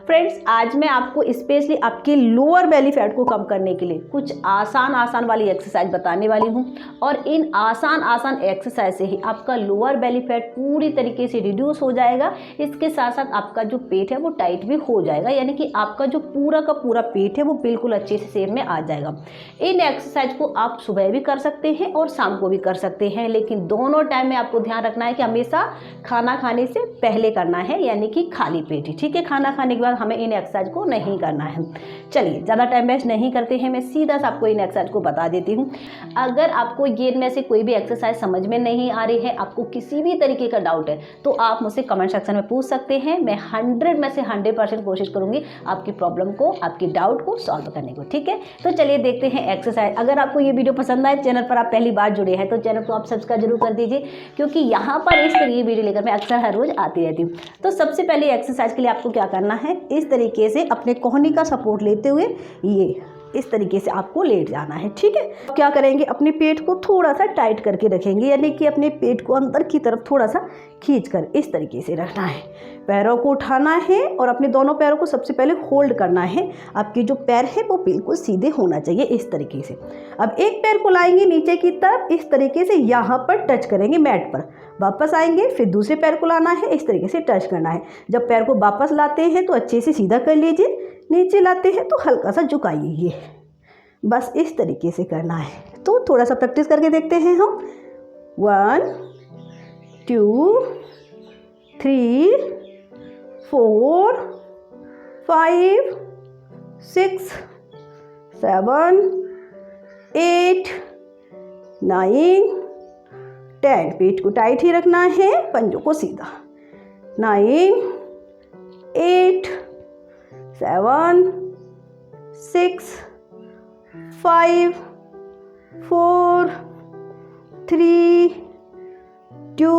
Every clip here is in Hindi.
फ्रेंड्स, आज मैं आपको स्पेशली आपके लोअर बेली फैट को कम करने के लिए कुछ आसान वाली एक्सरसाइज बताने वाली हूँ और इन आसान एक्सरसाइज से ही आपका लोअर बेली फैट पूरी तरीके से रिड्यूस हो जाएगा। इसके साथ साथ आपका जो पेट है वो टाइट भी हो जाएगा, यानी कि आपका जो पूरा का पूरा पेट है वो बिल्कुल अच्छे से शेप में आ जाएगा। इन एक्सरसाइज को आप सुबह भी कर सकते हैं और शाम को भी कर सकते हैं, लेकिन दोनों टाइम में आपको ध्यान रखना है कि हमेशा खाना खाने से पहले करना है, यानी कि खाली पेट ही, ठीक है। खाना खाने के बाद हमें इन एक्सरसाइज को नहीं करना है। चलिए ज़्यादा टाइम वेस्ट नहीं करते हैं, मैं सीधा सा आपको इन एक्सरसाइज को बता देती हूँ। अगर आपको ये में से कोई भी एक्सरसाइज समझ में नहीं आ रही है, आपको किसी भी तरीके का डाउट है, तो आप मुझसे कमेंट सेक्शन में पूछ सकते हैं। मैं 100 में से 100% कोशिश करूँगी आपकी प्रॉब्लम को, आपकी डाउट को सॉल्व करने को, ठीक है। तो चलिए देखते हैं एक्सरसाइज। अगर आपको ये वीडियो पसंद आए, चैनल पर आप पहली बार जुड़े हैं तो चैनल को आप सब्सक्राइब जरूर कर दीजिए, क्योंकि यहाँ पर इस तरीके वीडियो लेकर मैं अक्सर हर रोज आती रहती हूँ। तो सबसे पहले एक्सरसाइज के लिए आपको क्या करना है, इस तरीके से अपने कोहनी का सपोर्ट लेते हुए ये इस तरीके से आपको लेट जाना है, ठीक है। क्या करेंगे, अपने पेट को थोड़ा सा टाइट करके रखेंगे, यानी कि अपने पेट को अंदर की तरफ थोड़ा सा खींचकर इस तरीके से रखना है। पैरों को उठाना है और अपने दोनों पैरों को सबसे पहले होल्ड करना है। आपके जो पैर है वो बिल्कुल सीधे होना चाहिए इस तरीके से। अब एक पैर को लाएंगे नीचे की तरफ, इस तरीके से यहाँ पर टच करेंगे मैट पर, वापस आएंगे, फिर दूसरे पैर को लाना है, इस तरीके से टच करना है। जब पैर को वापस लाते हैं तो अच्छे से सीधा कर लीजिए, नीचे लाते हैं तो हल्का सा झुकाइए, ये बस इस तरीके से करना है। तो थोड़ा सा प्रैक्टिस करके देखते हैं हम। 1 2 3 4 5 6 7 8 9 10। पेट को टाइट ही रखना है, पंजों को सीधा। 9 8 7 6 5 4 3 2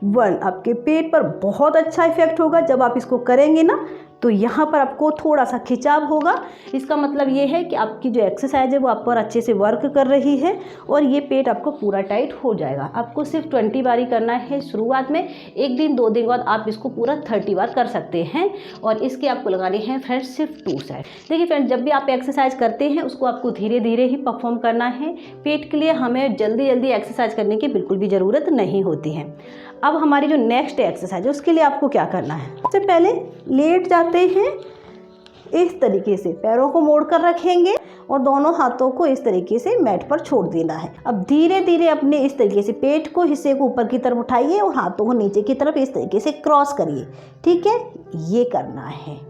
1। आपके पेट पर बहुत अच्छा इफेक्ट होगा जब आप इसको करेंगे ना, तो यहाँ पर आपको थोड़ा सा खिंचाव होगा। इसका मतलब ये है कि आपकी जो एक्सरसाइज है वो आप पर अच्छे से वर्क कर रही है और ये पेट आपको पूरा टाइट हो जाएगा। आपको सिर्फ 20 बार ही करना है शुरुआत में। एक दिन 2 दिन के बाद आप इसको पूरा 30 बार कर सकते हैं और इसके आपको लगाने हैं फ्रेंड्स सिर्फ 2 साइड। देखिए फ्रेंड्स, जब भी आप एक्सरसाइज करते हैं उसको आपको धीरे धीरे ही परफॉर्म करना है। पेट के लिए हमें जल्दी एक्सरसाइज करने की बिल्कुल भी ज़रूरत नहीं होती है। अब हमारी जो नेक्स्ट एक्सरसाइज है उसके लिए आपको क्या करना है, सबसे पहले लेट जाते हैं, इस तरीके से पैरों को मोड़ कर रखेंगे और दोनों हाथों को इस तरीके से मैट पर छोड़ देना है। अब धीरे धीरे अपने इस तरीके से पेट को हिस्से को ऊपर की तरफ उठाइए और हाथों को नीचे की तरफ इस तरीके से क्रॉस करिए, ठीक है। ये करना है,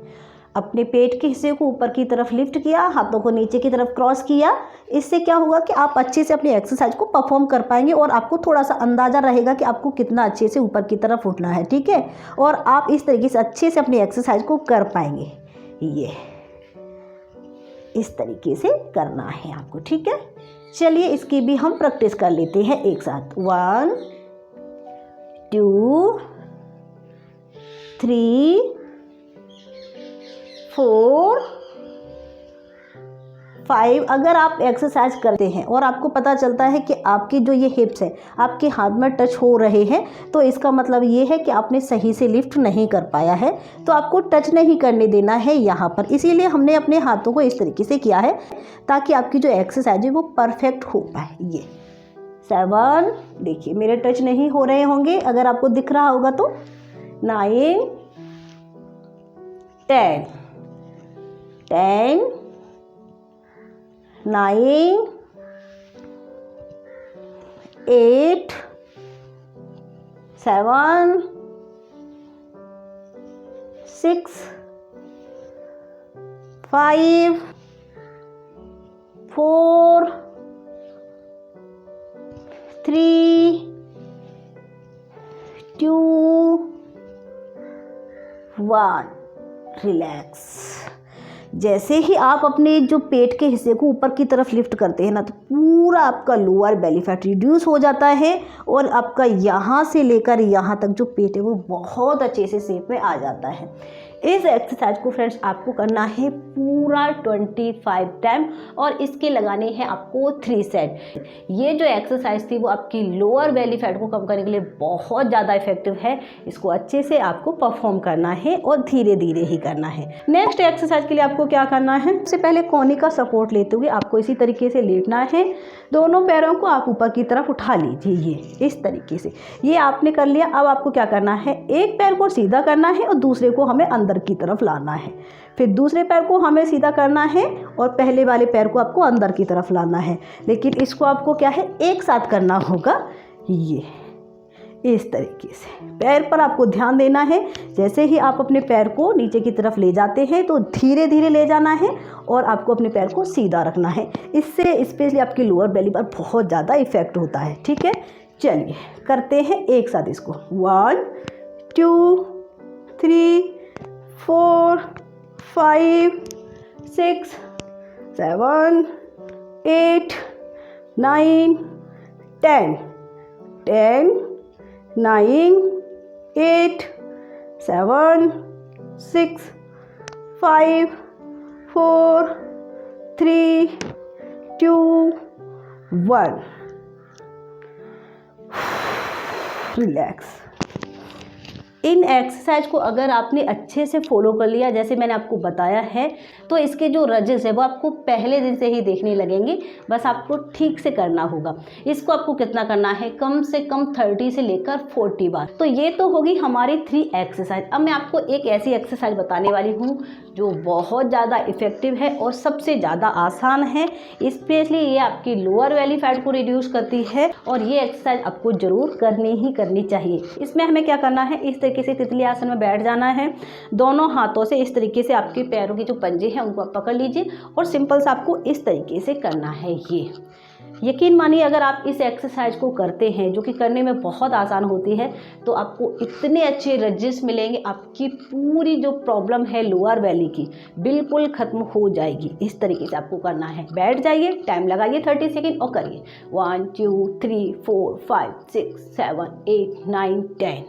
अपने पेट के हिस्से को ऊपर की तरफ लिफ्ट किया, हाथों को नीचे की तरफ क्रॉस किया। इससे क्या होगा कि आप अच्छे से अपनी एक्सरसाइज को परफॉर्म कर पाएंगे और आपको थोड़ा सा अंदाज़ा रहेगा कि आपको कितना अच्छे से ऊपर की तरफ उठना है, ठीक है। और आप इस तरीके से अच्छे से अपनी एक्सरसाइज को कर पाएंगे। ये इस तरीके से करना है आपको, ठीक है। चलिए इसकी भी हम प्रैक्टिस कर लेते हैं एक साथ। 1 2 3 4 5। अगर आप एक्सरसाइज करते हैं और आपको पता चलता है कि आपकी जो ये हिप्स है आपके हाथ में टच हो रहे हैं, तो इसका मतलब ये है कि आपने सही से लिफ्ट नहीं कर पाया है। तो आपको टच नहीं करने देना है यहाँ पर, इसीलिए हमने अपने हाथों को इस तरीके से किया है ताकि आपकी जो एक्सरसाइज है वो परफेक्ट हो पाए। ये 7, देखिए मेरे टच नहीं हो रहे होंगे, अगर आपको दिख रहा होगा तो 9 10 9 8 7 6 5 4 3 2 1। रिलैक्स। जैसे ही आप अपने जो पेट के हिस्से को ऊपर की तरफ लिफ्ट करते हैं ना, तो पूरा आपका लोअर बेली फैट रिड्यूस हो जाता है और आपका यहाँ से लेकर यहाँ तक जो पेट है वो बहुत अच्छे से शेप में आ जाता है। इस एक्सरसाइज को फ्रेंड्स आपको करना है पूरा 25 टाइम और इसके लगाने हैं आपको 3 सेट। ये जो एक्सरसाइज थी वो आपकी लोअर बेली फैट को कम करने के लिए बहुत ज़्यादा इफेक्टिव है। इसको अच्छे से आपको परफॉर्म करना है और धीरे धीरे ही करना है। नेक्स्ट एक्सरसाइज के लिए आपको क्या करना है, सबसे पहले कोहनी का सपोर्ट लेते हुए आपको इसी तरीके से लेटना है। दोनों पैरों को आप ऊपर की तरफ उठा लीजिए, ये इस तरीके से। ये आपने कर लिया। अब आपको क्या करना है, एक पैर को सीधा करना है और दूसरे को हमें अंदर की तरफ लाना है। फिर दूसरे पैर को हमें सीधा करना है और पहले वाले पैर को आपको अंदर की तरफ लाना है। लेकिन इसको आपको क्या है, एक साथ करना होगा। ये इस तरीके से पैर पर आपको ध्यान देना है। जैसे ही आप अपने पैर को नीचे की तरफ ले जाते हैं तो धीरे धीरे ले जाना है और आपको अपने पैर को सीधा रखना है। इससे स्पेशली आपकी लोअर बेली पर बहुत ज़्यादा इफेक्ट होता है। ठीक है, चलिए करते हैं एक साथ इसको। 1 2 3 4 5 6 7 8 9 10 10 9 8 7 6 5 4 3 2 1। रिलैक्स। इन एक्सरसाइज को अगर आपने अच्छे से फॉलो कर लिया जैसे मैंने आपको बताया है तो इसके जो रजेस है वो आपको पहले दिन से ही देखने लगेंगे। बस आपको ठीक से करना होगा। इसको आपको कितना करना है, कम से कम 30 से लेकर 40 बार। तो ये तो होगी हमारी 3 एक्सरसाइज। अब मैं आपको एक ऐसी एक्सरसाइज बताने वाली हूँ जो बहुत ज़्यादा इफ़ेक्टिव है और सबसे ज़्यादा आसान है। स्पेशली ये आपकी लोअर बेली फैट को रिड्यूस करती है और ये एक्सरसाइज आपको ज़रूर करनी ही करनी चाहिए। इसमें हमें क्या करना है, इस तरीके से तितली आसन में बैठ जाना है। दोनों हाथों से इस तरीके से आपके पैरों के जो पंजे हैं उनको आप पकड़ लीजिए और सिंपल सा आपको इस तरीके से करना है। ये यकीन मानिए अगर आप इस एक्सरसाइज को करते हैं जो कि करने में बहुत आसान होती है तो आपको इतने अच्छे रिजल्ट्स मिलेंगे। आपकी पूरी जो प्रॉब्लम है लोअर बेली की बिल्कुल ख़त्म हो जाएगी। इस तरीके से आपको करना है। बैठ जाइए, टाइम लगाइए 30 सेकेंड और करिए। 1 2 3 4 5 6 7 8 9 10।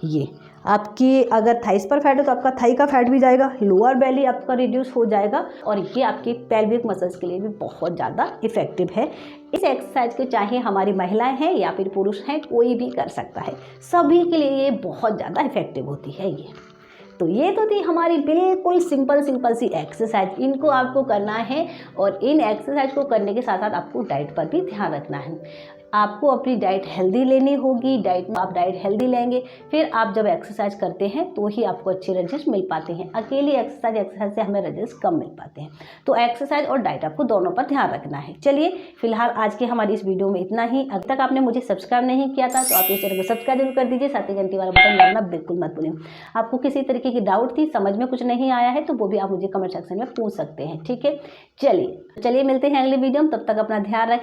ये आपकी अगर थाइस पर फैट है तो आपका थाई का फैट भी जाएगा, लोअर बेली आपका रिड्यूस हो जाएगा और ये आपके पेल्विक मसल्स के लिए भी बहुत ज़्यादा इफेक्टिव है। इस एक्सरसाइज को चाहे हमारी महिलाएं हैं या फिर पुरुष हैं, कोई भी कर सकता है। सभी के लिए ये बहुत ज़्यादा इफेक्टिव होती है। ये तो थी हमारी बिल्कुल सिंपल सी एक्सरसाइज। इनको आपको करना है और इन एक्सरसाइज को करने के साथ साथ आपको डाइट पर भी ध्यान रखना है। आपको अपनी डाइट हेल्दी लेनी होगी। डाइट में आप डाइट हेल्दी लेंगे, फिर आप जब एक्सरसाइज करते हैं तो ही आपको अच्छे रिजल्ट मिल पाते हैं। अकेली एक्सरसाइज से हमें रिजल्ट कम मिल पाते हैं। तो एक्सरसाइज और डाइट आपको दोनों पर ध्यान रखना है। चलिए फिलहाल आज के हमारी इस वीडियो में इतना ही। अब तक आपने मुझे सब्सक्राइब नहीं किया था तो आप इस चैनल को सब्सक्राइब जरूर कर दीजिए। साथ ही घंटी वाला बटन दबाना बिल्कुल मत भूलें। आपको किसी तरीके की डाउट थी, समझ में कुछ नहीं आया है तो वो भी आप मुझे कमेंट सेक्शन में पूछ सकते हैं। ठीक है, चलिए मिलते हैं अगले वीडियो में। तब तक अपना ध्यान रखें।